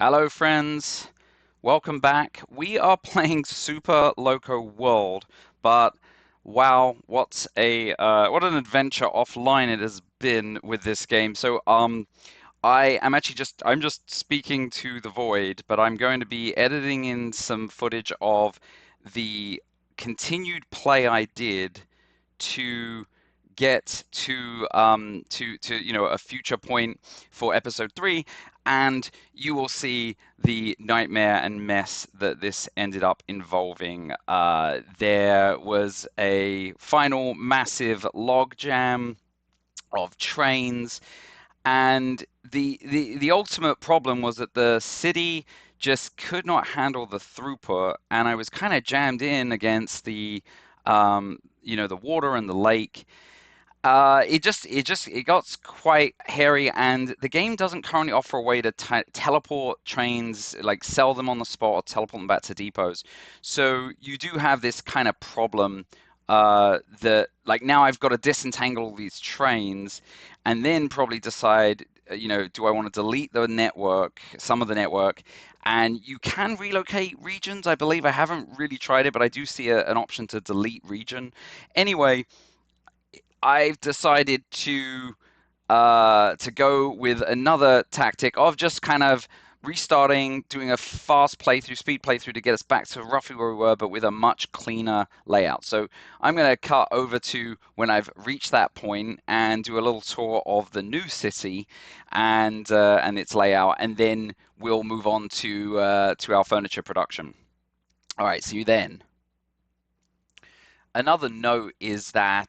Hello, friends. Welcome back. We are playing Super Loco World, but wow, what an adventure offline it has been with this game. I'm just speaking to the void, but I'm going to be editing in some footage of the continued play I did to get to a future point for episode 3, and you will see the nightmare and mess that this ended up involving. There was a final massive log jam of trains, and the ultimate problem was that the city just could not handle the throughput, and I was kind of jammed in against the water and the lake. It got quite hairy, and the game doesn't currently offer a way to teleport trains, like sell them on the spot or teleport them back to depots. So you do have this kind of problem that, like, now I've got to disentangle all these trains, and then probably decide, do I want to delete the network, some of the network, and you can relocate regions. I believe I haven't really tried it, but I do see an option to delete region. Anyway. I've decided to go with another tactic of just kind of restarting, doing a fast playthrough, speed playthrough to get us back to roughly where we were, but with a much cleaner layout. So I'm going to cut over to when I've reached that point and do a little tour of the new city and its layout, and then we'll move on to our furniture production. All right, see you then. Another note is that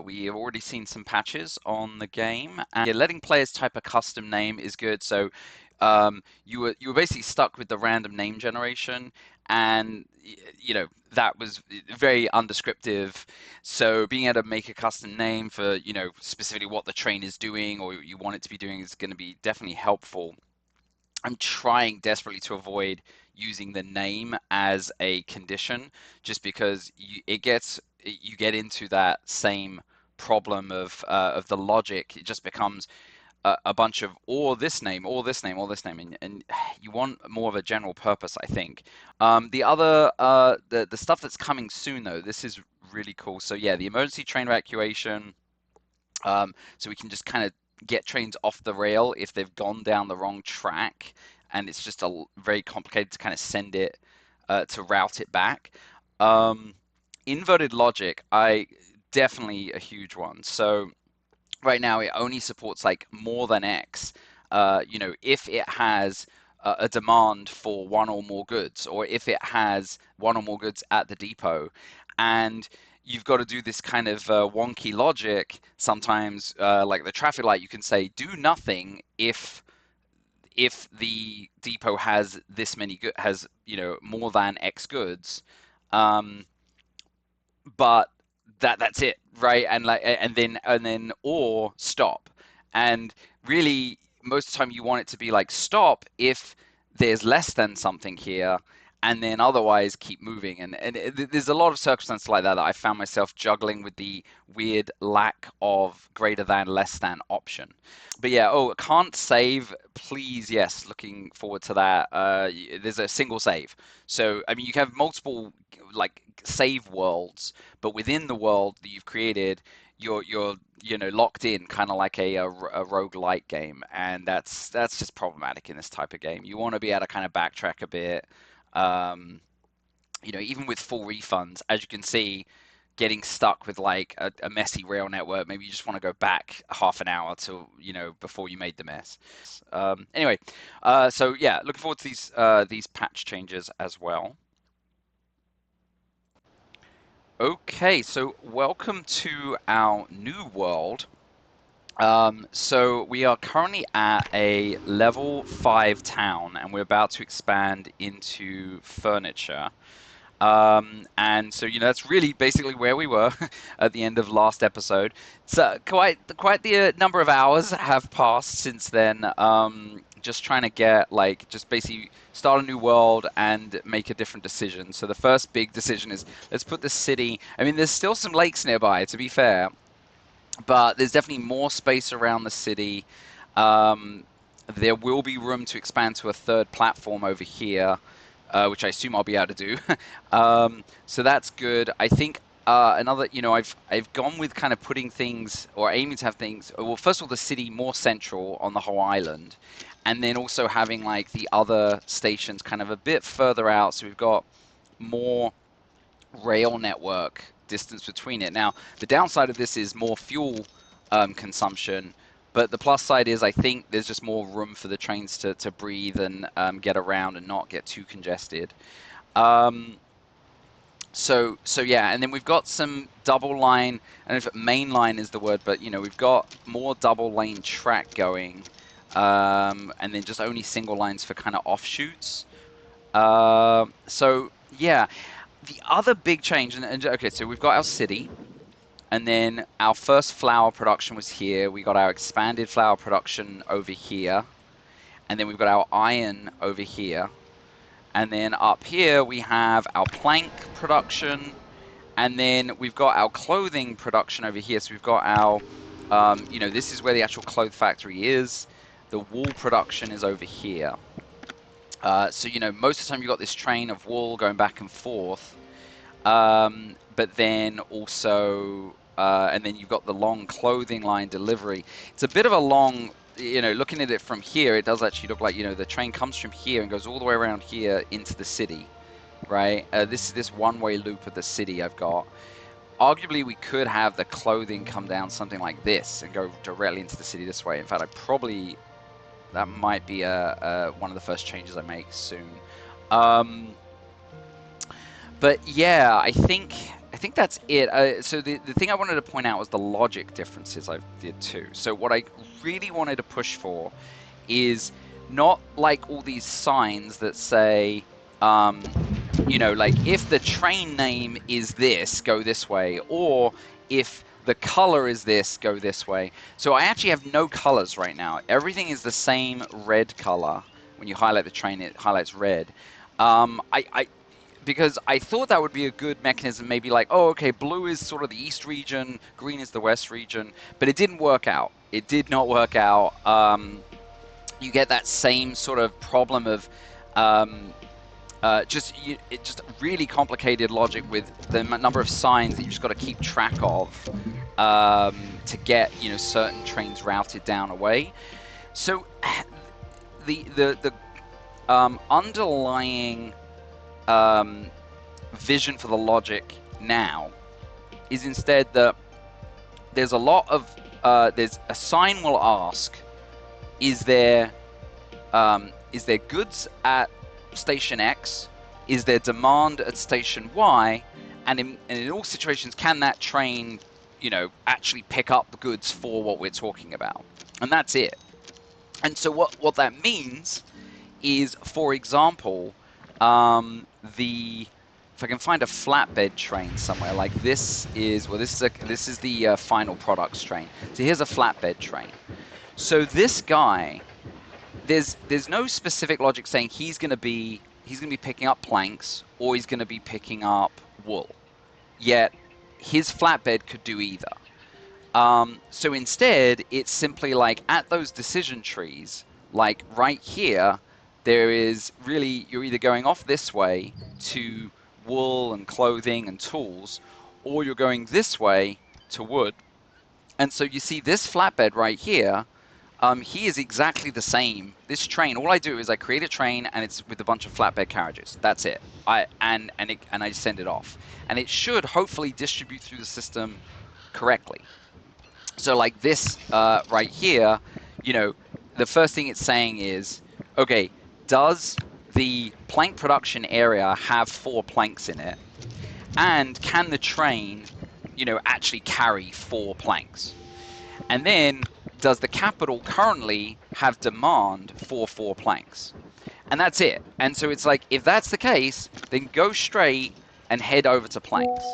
we have already seen some patches on the game, and yeah, letting players type a custom name is good. So you were basically stuck with the random name generation, and that was very undescriptive. So being able to make a custom name for specifically what the train is doing or you want it to be doing is going to be definitely helpful. I'm trying desperately to avoid using the name as a condition, just because you get into that same problem of the logic. It just becomes a bunch of or this name, or this name, or this name, and you want more of a general purpose, I think. The stuff that's coming soon though, this is really cool. So yeah, the emergency train evacuation. So we can just kind of get trains off the rail if they've gone down the wrong track, and it's just very complicated to kind of send it to route it back. Um, Inverted logic, I definitely a huge one. So right now it only supports like more than X. If it has a demand for one or more goods, or if it has one or more goods at the depot, and you've got to do this kind of wonky logic sometimes, like the traffic light. You can say do nothing if the depot has this many has more than X goods, um, but that's it, right? And then or stop. And really, most of the time you want it to be like stop if there's less than something here, and then otherwise keep moving. And there's a lot of circumstances like that I found myself juggling with the weird lack of greater than less than option. But yeah, can't save, please. Yes, looking forward to that. There's a single save, so I mean you can have multiple like save worlds, but within the world that you've created, you're locked in, kind of like a roguelike game, and that's just problematic in this type of game. You want to be able to kind of backtrack a bit. Um, Even with full refunds, as you can see, getting stuck with like a messy rail network, maybe you just want to go back half an hour to before you made the mess. Anyway, so yeah, looking forward to these patch changes as well. Okay, so welcome to our new world. So we are currently at a level 5 town, and we're about to expand into furniture. And so that's really basically where we were at the end of last episode. So quite the number of hours have passed since then. Just trying to get like just basically start a new world and make a different decision. So the first big decision is let's put the city. I mean, there's still some lakes nearby, to be fair, but there's definitely more space around the city. Um, There will be room to expand to a third platform over here, which I assume I'll be able to do. So that's good. I think another, I've gone with kind of putting things or aiming to have things. Well, first of all, the city more central on the whole island, and then also having like the other stations kind of a bit further out. So we've got more rail network distance between it. Now, the downside of this is more fuel consumption, but the plus side is I think there's just more room for the trains to breathe and get around and not get too congested. Um, so yeah, and then we've got some double line. I don't know if main line is the word, but we've got more double lane track going, and then just only single lines for kind of offshoots. So yeah, the other big change, and okay, so we've got our city, and then our first flour production was here. We got our expanded flour production over here, and then we've got our iron over here. And then up here we have our plank production, and then we've got our clothing production over here. So we've got our, this is where the actual clothes factory is. The wool production is over here. So, most of the time you've got this train of wool going back and forth. But then also, and then you've got the long clothing line delivery. It's a bit of a long, looking at it from here, it does actually look like, the train comes from here and goes all the way around here into the city, right? This is this one-way loop of the city I've got. Arguably, we could have the clothing come down something like this and go directly into the city this way. In fact, that might be one of the first changes I make soon. But yeah, I think that's it. So the thing I wanted to point out was the logic differences I did too. So what I really wanted to push for is not like all these signs that say, like if the train name is this, go this way, or if the color is this, go this way. So I actually have no colors right now. Everything is the same red color. When you highlight the train, it highlights red. Because I thought that would be a good mechanism, maybe like, oh, okay, blue is sort of the east region, green is the west region, but it didn't work out. It did not work out. You get that same sort of problem of just really complicated logic with the number of signs that you just got to keep track of to get certain trains routed down a way. So the underlying vision for the logic now is instead that there's a lot of there's a sign will ask, is there goods at station X? Is there demand at station Y? And in all situations, can that train actually pick up the goods for what we're talking about? And that's it. And so what that means is, for example, if I can find a flatbed train somewhere, like this is the final products train. So here's a flatbed train. So this guy, there's no specific logic saying he's going to be picking up planks or he's going to be picking up wool. Yet his flatbed could do either. So instead, it's simply like at those decision trees, like right here, there is really, you're either going off this way to wool and clothing and tools, or you're going this way to wood. And so you see this flatbed right here, he is exactly the same. This train, all I do is I create a train and it's with a bunch of flatbed carriages. That's it. And I send it off. And it should hopefully distribute through the system correctly. So like this right here, the first thing it's saying is, okay, does the plank production area have 4 planks in it? And can the train, actually carry 4 planks? And then, does the capital currently have demand for 4 planks? And that's it. And so it's like, if that's the case, then go straight and head over to planks.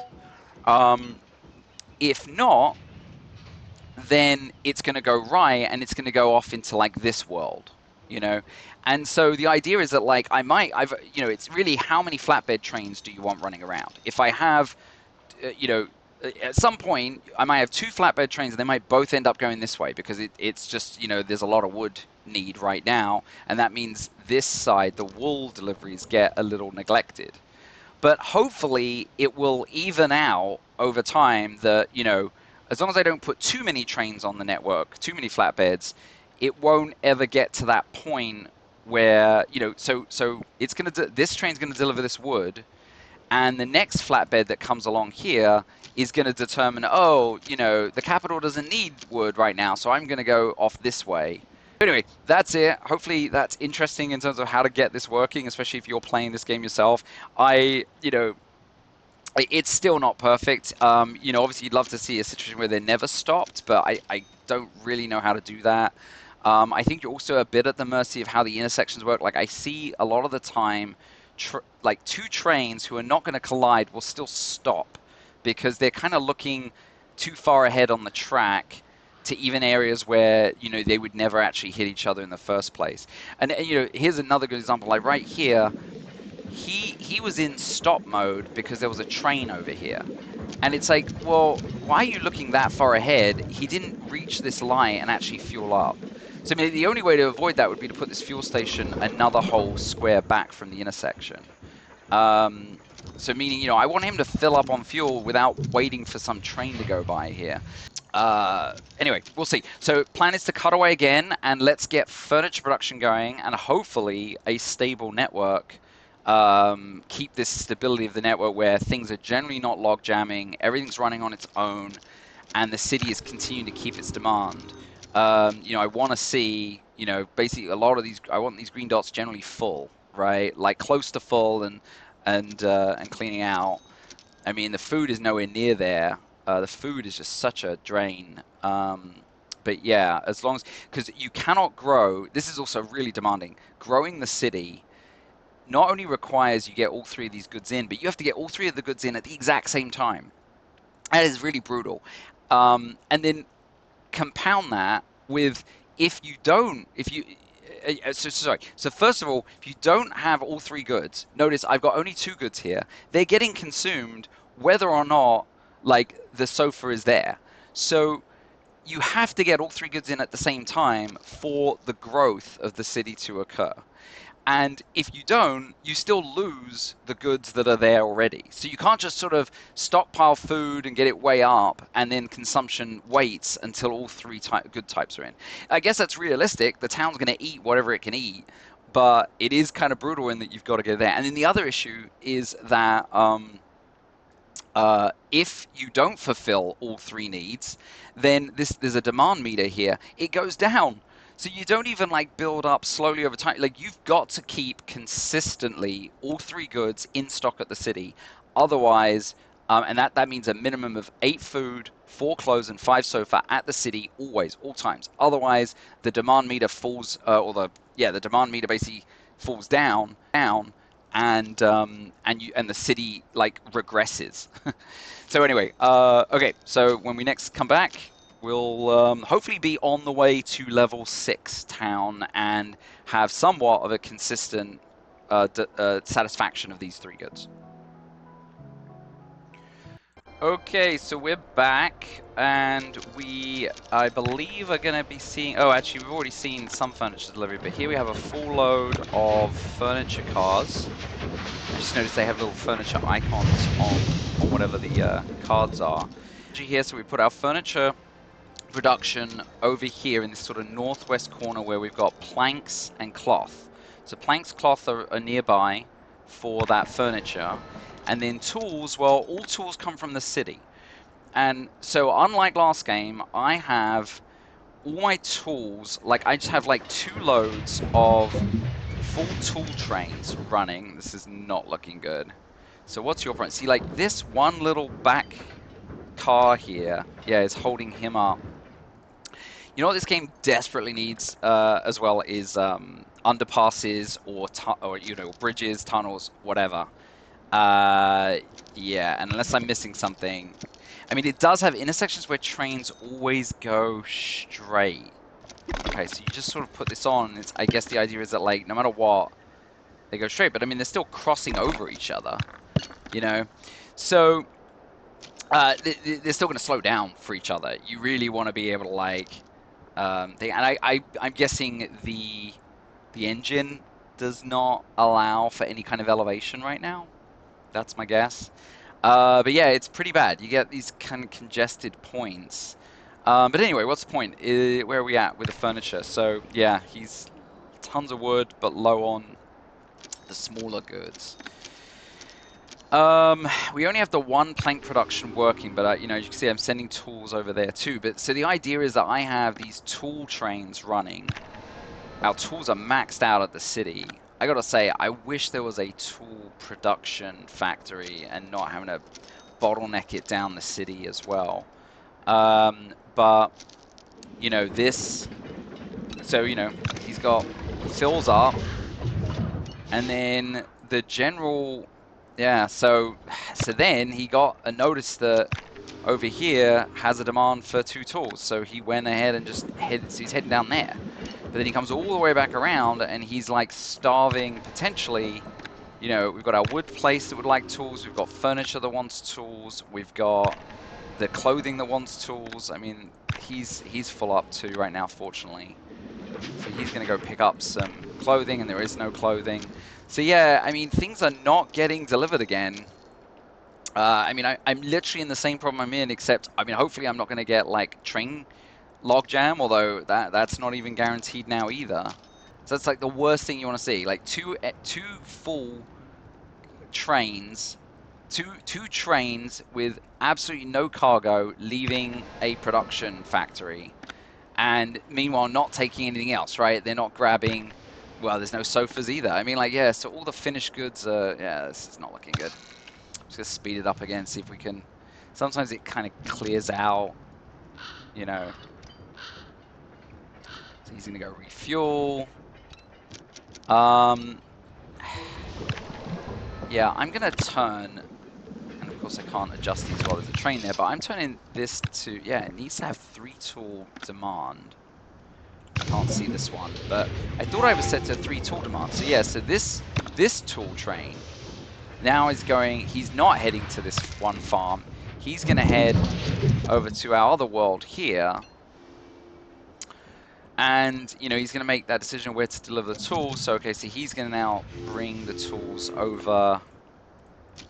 If not, then it's going to go right and it's going to go off into like this world, And so the idea is that like it's really how many flatbed trains do you want running around? If I have, at some point, I might have two flatbed trains, and they might both end up going this way because it's just, there's a lot of wood need right now, and that means this side, the wool deliveries, get a little neglected. But hopefully, it will even out over time that, as long as I don't put too many trains on the network, too many flatbeds, it won't ever get to that point where, so it's this train's going to deliver this wood, and the next flatbed that comes along here is going to determine, oh, the capital doesn't need wood right now, so I'm going to go off this way. Anyway, that's it. Hopefully that's interesting in terms of how to get this working, especially if you're playing this game yourself. It's still not perfect. Obviously you'd love to see a situation where they're never stopped, but I don't really know how to do that. I think you're also a bit at the mercy of how the intersections work. Like, I see a lot of the time, like two trains who are not going to collide will still stop because they're kind of looking too far ahead on the track to even areas where, they would never actually hit each other in the first place. And here's another good example. Like right here, he was in stop mode because there was a train over here. And it's like, well, why are you looking that far ahead? He didn't reach this light and actually fuel up. So, I mean, the only way to avoid that would be to put this fuel station another whole square back from the intersection. So meaning, I want him to fill up on fuel without waiting for some train to go by here. Anyway, we'll see. So plan is to cut away again, and let's get furniture production going, and hopefully a stable network. Keep this stability of the network where things are generally not log jamming, everything's running on its own, and the city is continuing to keep its demand. I want to see, basically a lot of these, I want these green dots generally full, right? Like close to full and cleaning out. I mean, the food is nowhere near there. The food is just such a drain. But yeah, as long as, because you cannot grow, this is also really demanding. Growing the city not only requires you get all three of these goods in, but you have to get all three of the goods in at the exact same time. That is really brutal. And then compound that with so first of all, if you don't have all three goods, notice I've got only two goods here. They're getting consumed whether or not like the sofa is there. So you have to get all three goods in at the same time for the growth of the city to occur. And if you don't, you still lose the goods that are there already. So you can't just sort of stockpile food and get it way up, and then consumption waits until all three good types are in. I guess that's realistic. The town's going to eat whatever it can eat, but it is kind of brutal in that you've got to get there. And then the other issue is that if you don't fulfill all three needs, then there's a demand meter here. It goes down. So you don't even like build up slowly over time. Like, you've got to keep consistently all three goods in stock at the city. Otherwise, and that means a minimum of 8 food, 4 clothes, and 5 sofa at the city always, all times. Otherwise, the demand meter falls, the demand meter basically falls down, and the city like regresses. So anyway, okay. So when we next come back, we'll hopefully be on the way to level 6 town and have somewhat of a consistent satisfaction of these 3 goods. Okay, so we're back, and I believe, are going to be seeing... Oh, actually, we've already seen some furniture delivery, but here we have a full load of furniture cars. I just noticed they have little furniture icons on whatever the cards are. Here, so we put our furniture production over here in this sort of northwest corner where we've got planks and cloth. So planks, cloth are nearby for that furniture. And then tools, well, all tools come from the city. And so unlike last game, I have all my tools, like I just have like 2 loads of full tool trains running. This is not looking good. So what's your point? See, like this one little back car here, yeah, is holding him up. You know what this game desperately needs as well is underpasses or bridges, tunnels, whatever. Yeah, and unless I'm missing something. I mean, it does have intersections where trains always go straight. Okay, so you just sort of put this on. I guess the idea is that, like, no matter what, they go straight. But, I mean, they're still crossing over each other, you know? So, they're still going to slow down for each other. You really want to be able to like, and I'm guessing the engine does not allow for any kind of elevation right now. That's my guess. But yeah, it's pretty bad. You get these kind of congested points. But anyway, what's the point? Where are we at with the furniture? So yeah, he's tons of wood, but low on the smaller goods. We only have the one plank production working, but you know, you can see I'm sending tools over there too. But so the idea is that I have these tool trains running. Our tools are maxed out at the city. I gotta say, I wish there was a tool production factory and not having to bottleneck it down the city as well. But you know, this. So you know, he fills up, and then the general. Yeah, so then he got a notice that over here has a demand for 2 tools. So he went ahead and just he's heading down there. But then he comes all the way back around and he's like starving potentially. You know, we've got our wood place that would like tools, we've got furniture that wants tools, we've got the clothing that wants tools. I mean, he's full up too right now, fortunately. So he's going to go pick up some clothing, and there is no clothing. So yeah, I mean, things are not getting delivered again. I mean, I'm literally in the same problem I'm in, except, I mean, hopefully I'm not going to get, like, train logjam, although that's not even guaranteed now either. So that's, like, the worst thing you want to see. Like, two full trains, two trains with absolutely no cargo leaving a production factory. And meanwhile, not taking anything else, right? They're not grabbing, well, there's no sofas either. I mean, like, yeah, so all the finished goods are, yeah, this is not looking good. Just gonna speed it up again, see if we can, sometimes it kind of clears out, you know. So he's gonna go refuel. Yeah, I'm gonna turn, and of course I can't adjust these while there's a train there, but I'm turning this to, yeah, it needs to have 3 tool demand. I can't see this one, but I thought I was set to 3 tool demand. So yeah, so this tool train now is going, he's not heading to this one farm. He's going to head over to our other world here. And, you know, he's going to make that decision where to deliver the tools. So, okay, so he's going to now bring the tools over.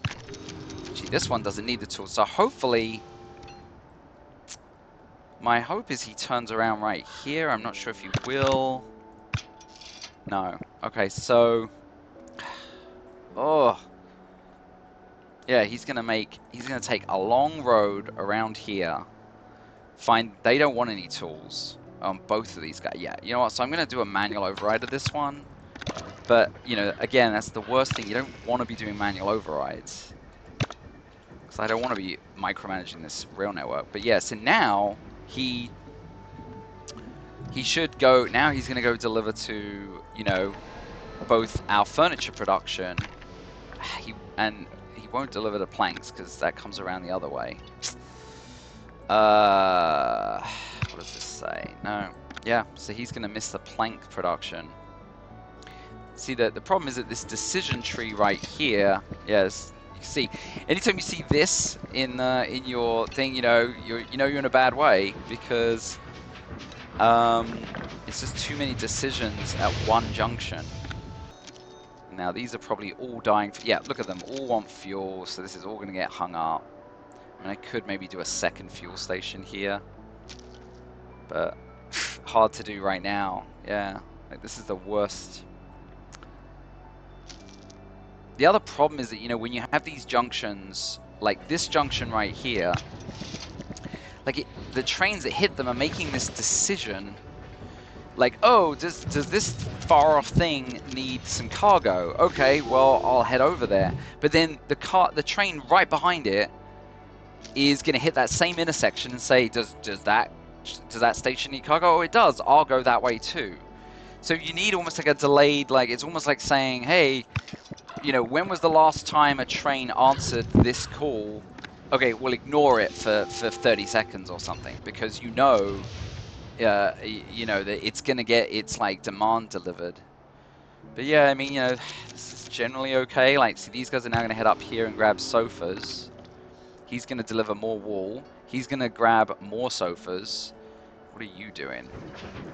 Actually, this one doesn't need the tools. So hopefully, my hope is he turns around right here. I'm not sure if he will. No. Okay, so, oh. Yeah, he's gonna take a long road around here. They don't want any tools on both of these guys. Yeah, you know what? So I'm gonna do a manual override of this one. But you know, again, that's the worst thing. You don't want to be doing manual overrides because I don't want to be micromanaging this rail network. But yeah, so now he should go. Now he's gonna go deliver to, you know, both our furniture production. He won't deliver the planks because that comes around the other way. What does this say? No. Yeah, so he's going to miss the plank production. See, the problem is that this decision tree right here, yes, you can see, anytime you see this in your thing, you know you're in a bad way because it's just too many decisions at one junction. Now, these are probably all dying. Yeah, look at them. All want fuel, so this is all going to get hung up. And I could maybe do a second fuel station here. But hard to do right now. Yeah, like this is the worst. The other problem is that, you know, when you have these junctions, like this junction right here, like the trains that hit them are making this decision like, oh, does this far off thing need some cargo? Okay, well, I'll head over there. But then the train right behind it is going to hit that same intersection and say, does that station need cargo? Oh, it does. I'll go that way too. So you need almost like a delayed, like it's almost like saying, hey, you know, when was the last time a train answered this call? Okay, we'll ignore it for 30 seconds or something because you know that it's gonna get its like demand delivered. But yeah, I mean, you know, this is generally okay. Like, see, these guys are now gonna head up here and grab sofas. He's going to deliver more wool. He's going to grab more sofas. What are you doing?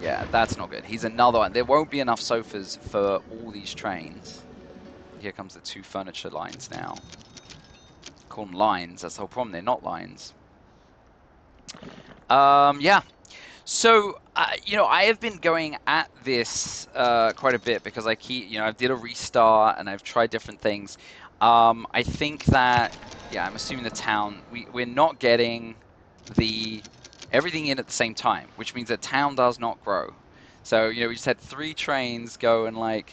Yeah, that's not good. He's another one. There won't be enough sofas for all these trains. Here comes the 2 furniture lines now. Call them lines. That's the whole problem. They're not lines. Yeah. So, I have been going at this quite a bit because I keep, I did a restart and I've tried different things. I think that, yeah, I'm assuming the town, we're not getting everything in at the same time, which means the town does not grow. So, we just had 3 trains go and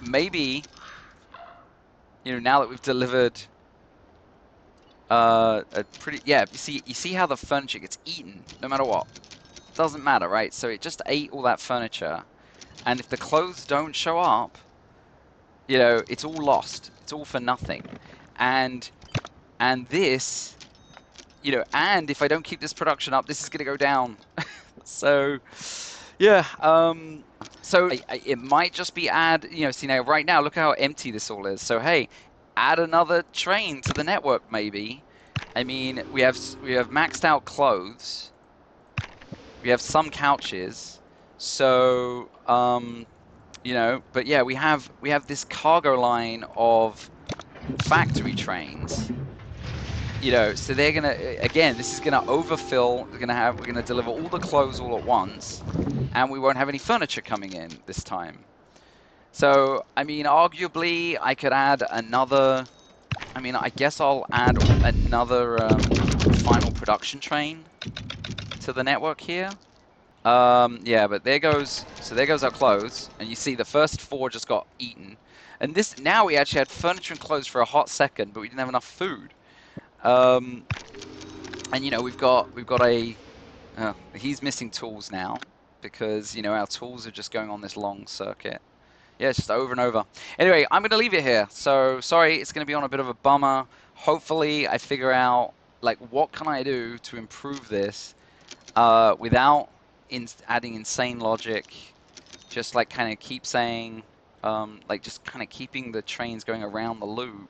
maybe, now that we've delivered a pretty, yeah, you see how the furniture gets eaten no matter what. Doesn't matter, right? So it just ate all that furniture, and if the clothes don't show up, it's all lost. It's all for nothing. And this, and if I don't keep this production up, this is going to go down. So, yeah. So it might just be see now, right now, look how empty this all is. So hey, add another train to the network, maybe. I mean, we have maxed out clothes. We have some couches. So, but yeah, we have this cargo line of factory trains. So they're gonna, again, this is gonna overfill. We're gonna deliver all the clothes all at once, and we won't have any furniture coming in this time. So, I mean, arguably, I could add another. I mean, I guess I'll add another final production train to the network here. Yeah, but there goes our clothes, and you see the first 4 just got eaten. And now we actually had furniture and clothes for a hot second, but we didn't have enough food. And we've got he's missing tools now because our tools are just going on this long circuit. Yeah, it's just over and over. Anyway, I'm going to leave it here. So sorry, it's going to be on a bit of a bummer. Hopefully, I figure out what can I do to improve this without adding insane logic. Just kind of keep saying, just kind of keeping the trains going around the loop,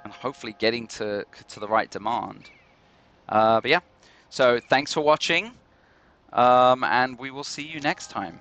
and hopefully getting to the right demand. But yeah, so thanks for watching, and we will see you next time.